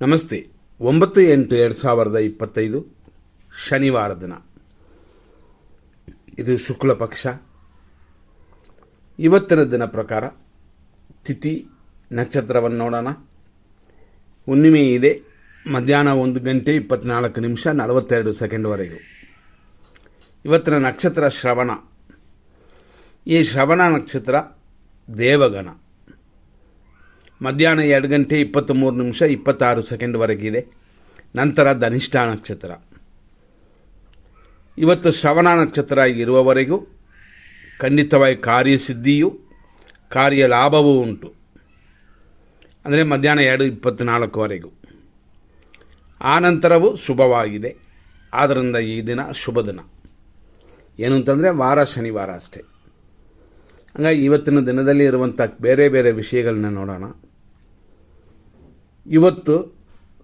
ನಮಸ್ತೆ. 9/8/2025 ಶನಿವಾರ ದಿನ. ಇದು ಶುಕ್ಲ ಪಕ್ಷ. ಇವತ್ತಿನ ದಿನ ಪ್ರಕಾರ ತಿಥಿ ನಕ್ಷತ್ರವನ್ನು ನೋಡೋಣ. ಹುಣ್ಣಿಮೆ ಇದೆ. ಮಧ್ಯಾಹ್ನ 1:24:42 ಇವತ್ತಿನ ನಕ್ಷತ್ರ ಶ್ರವಣ. ಈ ಶ್ರವಣ ನಕ್ಷತ್ರ ದೇವಗಣ. ಮಧ್ಯಾಹ್ನ 2:23:26 ಇದೆ. ನಂತರ ಧನಿಷ್ಠ ನಕ್ಷತ್ರ. ಇವತ್ತು ಶ್ರವಣ ನಕ್ಷತ್ರ ಇರುವವರೆಗೂ ಖಂಡಿತವಾಗಿ ಕಾರ್ಯಸಿದ್ಧಿಯೂ ಕಾರ್ಯ ಲಾಭವೂ ಉಂಟು. ಅಂದರೆ ಮಧ್ಯಾಹ್ನ 2:24 ಆ ನಂತರವೂ ಶುಭವಾಗಿದೆ. ಆದ್ದರಿಂದ ಈ ದಿನ ಶುಭ ದಿನ. ಏನು ಅಂತಂದರೆ ವಾರ ಶನಿವಾರ ಅಷ್ಟೇ. ಹಾಗಾಗಿ ಇವತ್ತಿನ ದಿನದಲ್ಲಿ ಇರುವಂಥ ಬೇರೆ ಬೇರೆ ವಿಷಯಗಳನ್ನ ನೋಡೋಣ. ಇವತ್ತು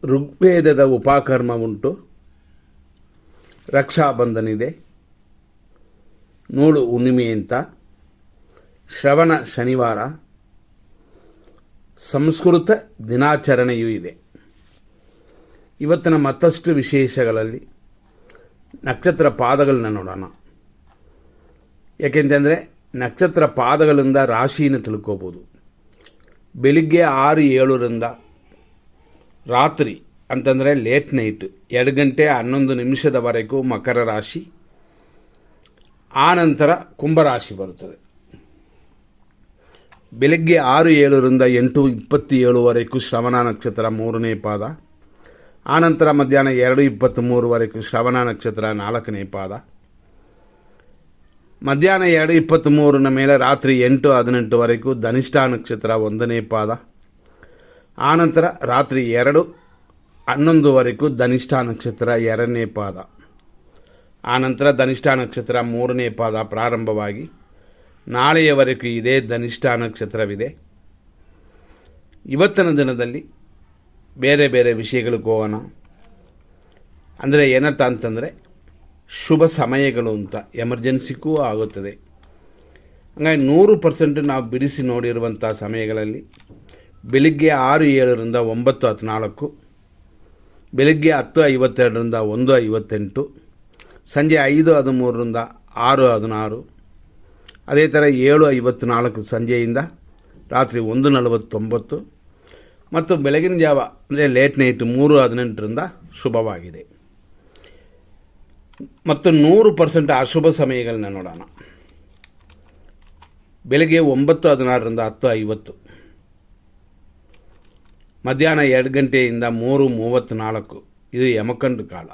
ಋಗ್ವೇದದ ಉಪಕರ್ಮ ಉಂಟು. ರಕ್ಷಾಬಂಧನಿದೆ. ನೋಡು ಹುಣ್ಣಿಮೆ ಅಂತ. ಶ್ರವಣ ಶನಿವಾರ. ಸಂಸ್ಕೃತ ದಿನಾಚರಣೆಯೂ ಇದೆ. ಇವತ್ತಿನ ಮತ್ತಷ್ಟು ವಿಶೇಷಗಳಲ್ಲಿ ನಕ್ಷತ್ರ ಪಾದಗಳನ್ನ ನೋಡೋಣ. ಯಾಕೆಂತಂದರೆ ನಕ್ಷತ್ರ ಪಾದಗಳಿಂದ ರಾಶಿಯನ್ನು ತಿಳ್ಕೋಬೋದು. ಬೆಳಿಗ್ಗೆ 6:07 ರಾತ್ರಿ ಅಂತಂದರೆ ಲೇಟ್ ನೈಟ್ 2:11 ಮಕರ ರಾಶಿ. ಆ ನಂತರ ಕುಂಭರಾಶಿ ಬರುತ್ತದೆ. ಬೆಳಗ್ಗೆ 6:07 8:27 ಶ್ರವಣ ನಕ್ಷತ್ರ 3ನೇ ಪಾದ. ಆನಂತರ ಮಧ್ಯಾಹ್ನ 2:23 ಶ್ರವಣ ನಕ್ಷತ್ರ 4ನೇ ಪಾದ. ಮಧ್ಯಾಹ್ನ 2:23 ಮೇಲೆ ರಾತ್ರಿ 8:18 ಧನಿಷ್ಠ ನಕ್ಷತ್ರ 1ನೇ ಪಾದ. ಆನಂತರ ರಾತ್ರಿ 2:11 ಧನಿಷ್ಠ ನಕ್ಷತ್ರ 2ನೇ ಪಾದ. ಆನಂತರ ಧನಿಷ್ಠ ನಕ್ಷತ್ರ 3ನೇ ಪಾದ ಪ್ರಾರಂಭವಾಗಿ ನಾಳೆಯವರೆಗೂ ಇದೇ ಧನಿಷ್ಠ ನಕ್ಷತ್ರವಿದೆ. ಇವತ್ತಿನ ದಿನದಲ್ಲಿ ಬೇರೆ ಬೇರೆ ವಿಷಯಗಳಿಗೆ ಹೋಗೋಣ. ಅಂದರೆ ಏನಂತ ಅಂತಂದರೆ ಶುಭ ಸಮಯಗಳು ಅಂತ ಎಮರ್ಜೆನ್ಸಿಗೂ ಆಗುತ್ತದೆ. ಹಾಗಾಗಿ 100% ನಾವು ಬಿಡಿಸಿ ನೋಡಿರುವಂಥ ಸಮಯಗಳಲ್ಲಿ ಬೆಳಿಗ್ಗೆ 6:07 9:14, ಬೆಳಿಗ್ಗೆ 10:52 1:58, ಸಂಜೆ 5:13 6:16, ಅದೇ ಥರ 7:54 ಸಂಜೆಯಿಂದ ರಾತ್ರಿ 1:49 ಮತ್ತು ಬೆಳಗಿನ ಜಾವ ಅಂದರೆ ಲೇಟ್ ನೈಟ್ 3:18 ಶುಭವಾಗಿದೆ. ಮತ್ತು 100% ಅಶುಭ ಸಮಯಗಳನ್ನ ನೋಡೋಣ. ಬೆಳಗ್ಗೆ 9:16 10:50, ಮಧ್ಯಾಹ್ನ 2 ಗಂಟೆಯಿಂದ 3:34 ಇದು ಯಮಕಂಡ ಕಾಲ.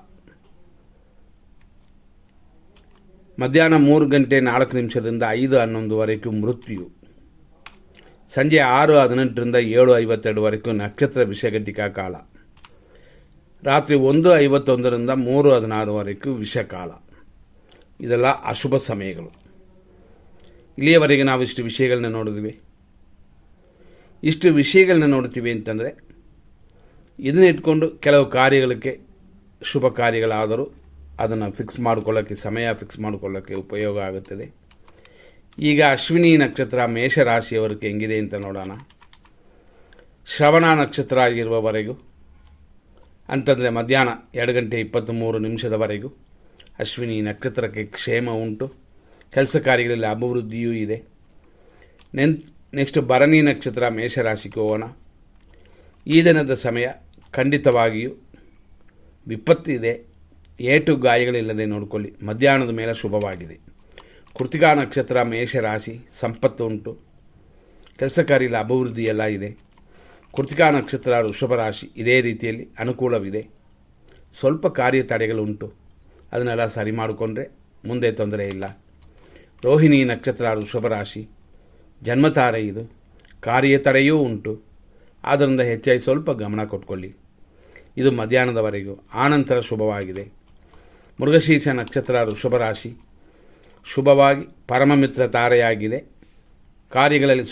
ಮಧ್ಯಾಹ್ನ 3:04 5:11 ಮೃತ್ಯು. ಸಂಜೆ 6:18 7:52 ನಕ್ಷತ್ರ ವಿಷಘಟಿಕಾ ಕಾಲ. ರಾತ್ರಿ 1:51 3:16 ವಿಷಕಾಲ. ಇದೆಲ್ಲ ಅಶುಭ ಸಮಯಗಳು. ಇಲ್ಲಿಯವರೆಗೆ ನಾವು ಇಷ್ಟು ವಿಷಯಗಳನ್ನ ನೋಡಿದ್ವಿ. ಇಷ್ಟು ವಿಷಯಗಳನ್ನ ನೋಡ್ತೀವಿ ಅಂತಂದರೆ ಇದನ್ನ ಇಟ್ಕೊಂಡು ಕೆಲವು ಕಾರ್ಯಗಳಿಗೆ ಶುಭ ಕಾರ್ಯಗಳಾದರೂ ಅದನ್ನು ಸಮಯ ಫಿಕ್ಸ್ ಮಾಡಿಕೊಳ್ಳೋಕ್ಕೆ ಉಪಯೋಗ ಆಗುತ್ತದೆ. ಈಗ ಅಶ್ವಿನಿ ನಕ್ಷತ್ರ ಮೇಷರಾಶಿಯವರಿಗೆ ಹೆಂಗಿದೆ ಅಂತ ನೋಡೋಣ. ಶ್ರವಣ ನಕ್ಷತ್ರ ಆಗಿರುವವರೆಗೂ ಅಂತಂದರೆ ಮಧ್ಯಾಹ್ನ 2:23 ಅಶ್ವಿನಿ ನಕ್ಷತ್ರಕ್ಕೆ ಕ್ಷೇಮ ಉಂಟು. ಕೆಲಸ ಕಾರ್ಯಗಳಲ್ಲಿ ಅಭಿವೃದ್ಧಿಯೂ ಇದೆ. ನೆಕ್ಸ್ಟ್ ಭರಣಿ ನಕ್ಷತ್ರ ಮೇಷರಾಶಿಗೆ ಹೋಗೋಣ. ಈ ದಿನದ ಸಮಯ ಖಂಡಿತವಾಗಿಯೂ ವಿಪತ್ತಿದೆ. ಏಟು ಗಾಯಗಳಿಲ್ಲದೆ ನೋಡಿಕೊಳ್ಳಿ. ಮಧ್ಯಾಹ್ನದ ಮೇಲೆ ಶುಭವಾಗಿದೆ. ಕೃತಿಕಾ ನಕ್ಷತ್ರ ಮೇಷರಾಶಿ ಸಂಪತ್ತು ಉಂಟು. ಕೆಲಸ ಕಾರ್ಯಗಳ ಅಭಿವೃದ್ಧಿ ಎಲ್ಲ ಇದೆ. ಕೃತಿಕಾ ನಕ್ಷತ್ರ ವೃಷಭ ರಾಶಿ ಇದೇ ರೀತಿಯಲ್ಲಿ ಅನುಕೂಲವಿದೆ. ಸ್ವಲ್ಪ ಕಾರ್ಯ ತಡೆಗಳುಂಟು. ಅದನ್ನೆಲ್ಲ ಸರಿ ಮಾಡಿಕೊಂಡ್ರೆ ಮುಂದೆ ತೊಂದರೆ ಇಲ್ಲ. ರೋಹಿಣಿ ನಕ್ಷತ್ರ ವೃಷಭ ರಾಶಿ ಜನ್ಮತಾರೆ. ಇದು ಕಾರ್ಯ ತಡೆಯೂ ಉಂಟು. ಆದ್ದರಿಂದ ಹೆಚ್ಚಾಗಿ ಸ್ವಲ್ಪ ಗಮನ ಕೊಟ್ಕೊಳ್ಳಿ. ಇದು ಮಧ್ಯಾಹ್ನದವರೆಗೂ. ಆನಂತರ ಶುಭವಾಗಿದೆ. ಮೃಗಶೀರ್ಷ ನಕ್ಷತ್ರ ವೃಷಭ ರಾಶಿ ಶುಭವಾಗಿ ಪರಮಮಿತ್ರ ತಾರೆಯಾಗಿದೆ. ಕಾರ್ಯಗಳಲ್ಲಿ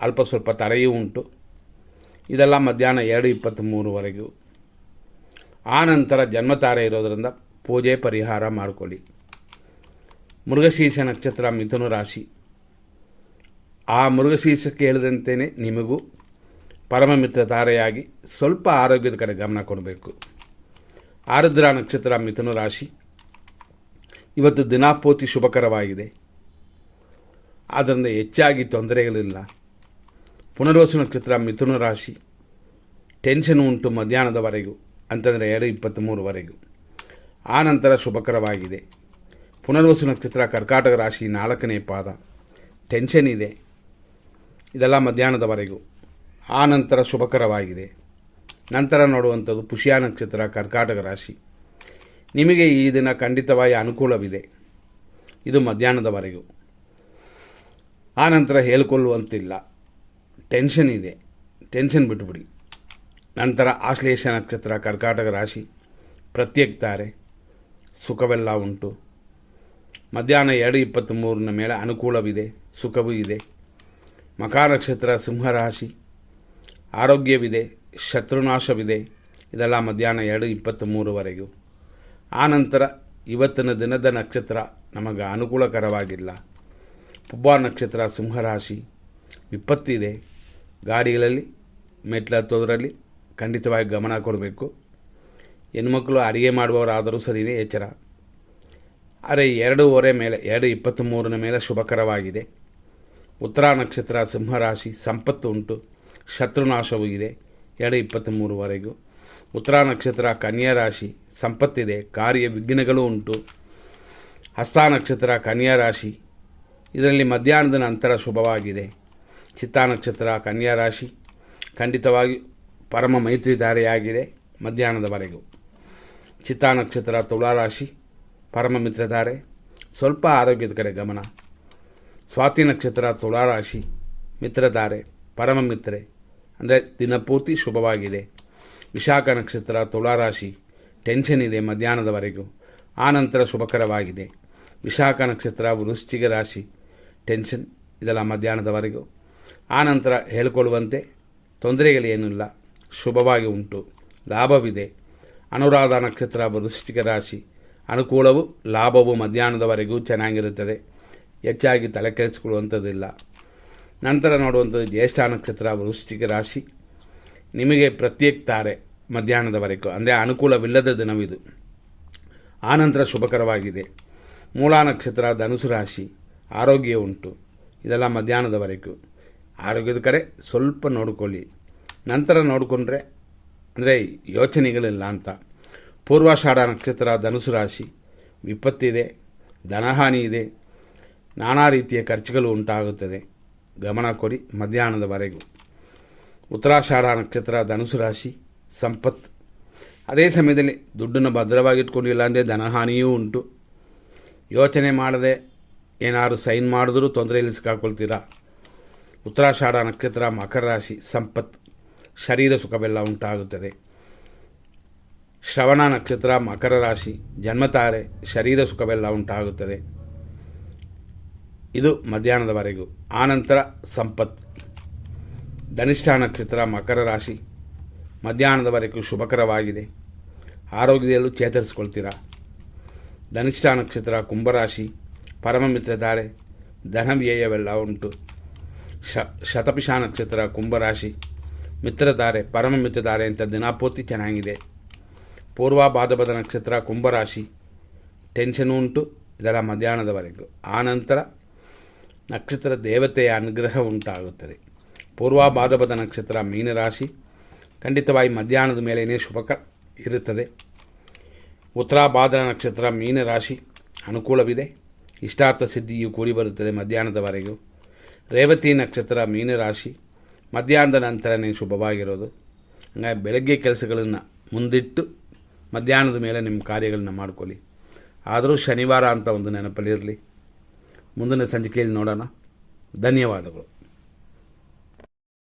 ಅಲ್ಪ ಸ್ವಲ್ಪ ತಡೆಯೂ ಉಂಟು. ಇದೆಲ್ಲ ಮಧ್ಯಾಹ್ನ 2:23 ಆನಂತರ ಜನ್ಮತಾರೆ ಇರೋದರಿಂದ ಪೂಜೆ ಪರಿಹಾರ ಮಾಡಿಕೊಳ್ಳಿ. ಮೃಗಶೀರ್ಷ ನಕ್ಷತ್ರ ಮಿಥುನ ರಾಶಿ. ಆ ಮೃಗಶೀರ್ಷಕ್ಕೆ ಹೇಳಿದಂತೆಯೇ ನಿಮಗೂ ಪರಮಮಿತ್ರ ತಾರೆಯಾಗಿ ಸ್ವಲ್ಪ ಆರೋಗ್ಯದ ಕಡೆ ಗಮನ ಕೊಡಬೇಕು. ಆರುದ್ರ ನಕ್ಷತ್ರ ಮಿಥುನ ರಾಶಿ. ಇವತ್ತು ದಿನಾಪೂರ್ತಿ ಶುಭಕರವಾಗಿದೆ, ಆದ್ದರಿಂದ ಹೆಚ್ಚಾಗಿ ತೊಂದರೆಗಳಿಲ್ಲ. ಪುನರ್ವಸು ನಕ್ಷತ್ರ ಮಿಥುನ ರಾಶಿ. ಟೆನ್ಷನ್ ಉಂಟು ಮಧ್ಯಾಹ್ನದವರೆಗೂ, ಅಂತಂದರೆ 2:23ವರೆಗೂ. ಆ ನಂತರ ಶುಭಕರವಾಗಿದೆ. ಪುನರ್ವಸು ನಕ್ಷತ್ರ ಕರ್ಕಾಟಕ ರಾಶಿ 4ನೇ ಪಾದ. ಟೆನ್ಷನ್ ಇದೆ, ಇದೆಲ್ಲ ಮಧ್ಯಾಹ್ನದವರೆಗೂ. ಆ ನಂತರ ಶುಭಕರವಾಗಿದೆ. ನಂತರ ನೋಡುವಂಥದ್ದು ಪುಷ್ಯ ನಕ್ಷತ್ರ ಕರ್ಕಾಟಕ ರಾಶಿ. ನಿಮಗೆ ಈ ದಿನ ಖಂಡಿತವಾಗಿ ಅನುಕೂಲವಿದೆ, ಇದು ಮಧ್ಯಾಹ್ನದವರೆಗೂ. ಆ ನಂತರ ಹೇಳಿಕೊಳ್ಳುವಂತಿಲ್ಲ, ಟೆನ್ಷನ್ ಇದೆ, ಟೆನ್ಷನ್ ಬಿಟ್ಟುಬಿಡಿ. ನಂತರ ಆಶ್ಲೇಷ ನಕ್ಷತ್ರ ಕರ್ಕಾಟಕ ರಾಶಿ. ಪ್ರತ್ಯೇಕ ತಾರೆ, ಸುಖವೆಲ್ಲ ಉಂಟು. ಮಧ್ಯಾಹ್ನ 2:23 ಮೇಲೆ ಅನುಕೂಲವಿದೆ, ಸುಖವೂ ಇದೆ. ಮಕರ ನಕ್ಷತ್ರ ಸಿಂಹರಾಶಿ. ಆರೋಗ್ಯವಿದೆ, ಶತ್ರುನಾಶವಿದೆ. ಇದೆಲ್ಲ ಮಧ್ಯಾಹ್ನ 2:23ವರೆಗೂ. ಆ ನಂತರ ಇವತ್ತಿನ ದಿನದ ನಕ್ಷತ್ರ ನಮಗೆ ಅನುಕೂಲಕರವಾಗಿಲ್ಲ. ಪುಬ್ಬ ನಕ್ಷತ್ರ ಸಿಂಹರಾಶಿ. ವಿಪತ್ತಿದೆ, ಗಾಡಿಗಳಲ್ಲಿ ಮೆಟ್ಲು ಹತ್ತೋದ್ರಲ್ಲಿ ಖಂಡಿತವಾಗಿ ಗಮನ ಕೊಡಬೇಕು. ಹೆಣ್ಮಕ್ಳು ಅಡಿಗೆ ಮಾಡುವವರಾದರೂ ಸರಿಯೇ ಎಚ್ಚರ. ಆದರೆ 2:15 ಮೇಲೆ 2:23 ಮೇಲೆ ಶುಭಕರವಾಗಿದೆ. ಉತ್ತರ ನಕ್ಷತ್ರ ಸಿಂಹರಾಶಿ. ಸಂಪತ್ತು ಉಂಟು, ಶತ್ರುನಾಶವೂ ಇದೆ 2:23ವರೆಗೂ. ಉತ್ತರ ನಕ್ಷತ್ರ ಕನ್ಯಾ ರಾಶಿ. ಸಂಪತ್ತಿದೆ, ಕಾರ್ಯ ವಿಘ್ನಗಳು ಉಂಟು. ಹಸ್ತ ನಕ್ಷತ್ರ ಕನ್ಯಾ ರಾಶಿ. ಇದರಲ್ಲಿ ಮಧ್ಯಾಹ್ನದ ನಂತರ ಶುಭವಾಗಿದೆ. ಚಿತ್ತಾ ನಕ್ಷತ್ರ ಕನ್ಯಾ ರಾಶಿ. ಖಂಡಿತವಾಗಿ ಪರಮ ಮೈತ್ರಿಧಾರೆಯಾಗಿದೆ ಮಧ್ಯಾಹ್ನದವರೆಗೂ. ಚಿತ್ತಾ ನಕ್ಷತ್ರ ತುಳಾರಾಶಿ. ಪರಮ ಮಿತ್ರಧಾರೆ, ಸ್ವಲ್ಪ ಆರೋಗ್ಯದ ಕಡೆ ಗಮನ. ಸ್ವಾತಿ ನಕ್ಷತ್ರ ತುಳಾರಾಶಿ. ಮಿತ್ರಧಾರೆ, ಪರಮ ಮಿತ್ರೆ, ಅಂದರೆ ದಿನಪೂರ್ತಿ ಶುಭವಾಗಿದೆ. ವಿಶಾಖ ನಕ್ಷತ್ರ ತುಳಾರಾಶಿ. ಟೆನ್ಷನ್ ಇದೆ ಮಧ್ಯಾಹ್ನದವರೆಗೂ. ಆ ನಂತರ ಶುಭಕರವಾಗಿದೆ. ವಿಶಾಖ ನಕ್ಷತ್ರ ವೃಶ್ಚಿಕ ರಾಶಿ. ಟೆನ್ಷನ್, ಇದೆಲ್ಲ ಮಧ್ಯಾಹ್ನದವರೆಗೂ. ಆ ನಂತರ ಹೇಳಿಕೊಳ್ಳುವಂತೆ ತೊಂದರೆಗಳೇನಿಲ್ಲ, ಶುಭವಾಗಿ ಉಂಟು, ಲಾಭವಿದೆ. ಅನುರಾಧ ನಕ್ಷತ್ರ ವೃಶ್ಚಿಕ ರಾಶಿ. ಅನುಕೂಲವು ಲಾಭವು ಮಧ್ಯಾಹ್ನದವರೆಗೂ ಚೆನ್ನಾಗಿರುತ್ತದೆ, ಹೆಚ್ಚಾಗಿ ತಲೆ ಕೆಡಿಸಿಕೊಳ್ಳುವಂಥದ್ದಿಲ್ಲ. ನಂತರ ನೋಡುವಂಥದ್ದು ಜ್ಯೇಷ್ಠ ನಕ್ಷತ್ರ ವೃಶ್ಚಿಕ ರಾಶಿ. ನಿಮಗೆ ಪ್ರತ್ಯೇಕ ತಾರೆ ಮಧ್ಯಾಹ್ನದವರೆಗೂ, ಅಂದರೆ ಅನುಕೂಲವಿಲ್ಲದ ದಿನವಿದು. ಆನಂತರ ಶುಭಕರವಾಗಿದೆ. ಮೂಲ ನಕ್ಷತ್ರ ಧನುಸು ರಾಶಿ. ಆರೋಗ್ಯ ಉಂಟು, ಇದೆಲ್ಲ ಮಧ್ಯಾಹ್ನದವರೆಗೂ. ಆರೋಗ್ಯದ ಕಡೆ ಸ್ವಲ್ಪ ನೋಡಿಕೊಳ್ಳಿ, ನಂತರ ನೋಡಿಕೊಂಡ್ರೆ ಅಂದರೆ ಯೋಚನೆಗಳಿಲ್ಲ ಅಂತ. ಪೂರ್ವಾಷಾಢ ನಕ್ಷತ್ರ ಧನುಸು ರಾಶಿ. ವಿಪತ್ತಿದೆ, ಧನಹಾನಿ ಇದೆ, ನಾನಾ ರೀತಿಯ ಖರ್ಚುಗಳು ಉಂಟಾಗುತ್ತದೆ, ಗಮನ ಕೊಡಿ ಮಧ್ಯಾಹ್ನದವರೆಗೂ. ಉತ್ತರಾಷಾಢ ನಕ್ಷತ್ರ ಧನುಸು ರಾಶಿ. ಸಂಪತ್ತು. ಅದೇ ಸಮಯದಲ್ಲಿ ದುಡ್ಡನ್ನು ಭದ್ರವಾಗಿಟ್ಕೊಂಡಿಲ್ಲ ಅಂದರೆ ಧನಹಾನಿಯೂ ಉಂಟು. ಯೋಚನೆ ಮಾಡದೆ ಏನಾದ್ರು ಸೈನ್ ಮಾಡಿದ್ರೂ ತೊಂದರೆಯಲ್ಲಿ ಸಿಕ್ಕಾಕೊಳ್ತೀರಾ. ಉತ್ತರಾಷಾಢ ನಕ್ಷತ್ರ ಮಕರ ರಾಶಿ. ಸಂಪತ್ತು, ಶರೀರ ಸುಖವೆಲ್ಲ ಉಂಟಾಗುತ್ತದೆ. ಶ್ರವಣ ನಕ್ಷತ್ರ ಮಕರ ರಾಶಿ. ಜನ್ಮತಾರೆ, ಶರೀರ ಸುಖವೆಲ್ಲ ಉಂಟಾಗುತ್ತದೆ. ಇದು ಮಧ್ಯಾಹ್ನದವರೆಗೂ. ಆನಂತರ ಸಂಪತ್ತು. ಧನಿಷ್ಠ ನಕ್ಷತ್ರ ಮಕರ ರಾಶಿ. ಮಧ್ಯಾಹ್ನದವರೆಗೂ ಶುಭಕರವಾಗಿದೆ. ಆರೋಗ್ಯದಲ್ಲೂ ಚೇತರಿಸ್ಕೊಳ್ತೀರಾ. ಧನಿಷ್ಠ ನಕ್ಷತ್ರ ಕುಂಭರಾಶಿ. ಪರಮ ಮಿತ್ರಧಾರೆ, ಧನ ವ್ಯಯವೆಲ್ಲ ಉಂಟು. ಶತಪಿಷ ನಕ್ಷತ್ರ ಕುಂಭರಾಶಿ. ಮಿತ್ರಧಾರೆ, ಪರಮ ಮಿತ್ರಧಾರೆ ಅಂತ ದಿನಪೂರ್ತಿ ಚೆನ್ನಾಗಿದೆ. ಪೂರ್ವ ಭಾದ್ರಪದ ನಕ್ಷತ್ರ ಕುಂಭರಾಶಿ. ಟೆನ್ಷನ್ ಉಂಟು, ಇದರ ಮಧ್ಯಾಹ್ನದವರೆಗೂ. ಆನಂತರ ನಕ್ಷತ್ರ ದೇವತೆಯ ಅನುಗ್ರಹ ಉಂಟಾಗುತ್ತದೆ. ಪೂರ್ವ ಭಾದ್ರಪದ ನಕ್ಷತ್ರ ಮೀನರಾಶಿ. ಖಂಡಿತವಾಗಿ ಮಧ್ಯಾಹ್ನದ ಮೇಲೇ ಶುಭಕ ಇರುತ್ತದೆ. ಉತ್ತರ ಭಾದ್ರ ನಕ್ಷತ್ರ ಮೀನರಾಶಿ. ಅನುಕೂಲವಿದೆ, ಇಷ್ಟಾರ್ಥ ಸಿದ್ಧಿಯು ಕೂಡಿ ಬರುತ್ತದೆ ಮಧ್ಯಾಹ್ನದವರೆಗೂ. ರೇವತಿ ನಕ್ಷತ್ರ ಮೀನರಾಶಿ. ಮಧ್ಯಾಹ್ನದ ನಂತರನೇ ಶುಭವಾಗಿರೋದು. ಹಾಗಾಗಿ ಬೆಳಗ್ಗೆ ಕೆಲಸಗಳನ್ನು ಮುಂದಿಟ್ಟು ಮಧ್ಯಾಹ್ನದ ಮೇಲೆ ನಿಮ್ಮ ಕಾರ್ಯಗಳನ್ನ ಮಾಡಿಕೊಳ್ಳಿ. ಆದರೂ ಶನಿವಾರ ಅಂತ ಒಂದು ನೆನಪಲ್ಲಿರಲಿ. ಮುಂದಿನ ಸಂಚಿಕೆಯಲ್ಲಿ ನೋಡೋಣ. ಧನ್ಯವಾದಗಳು.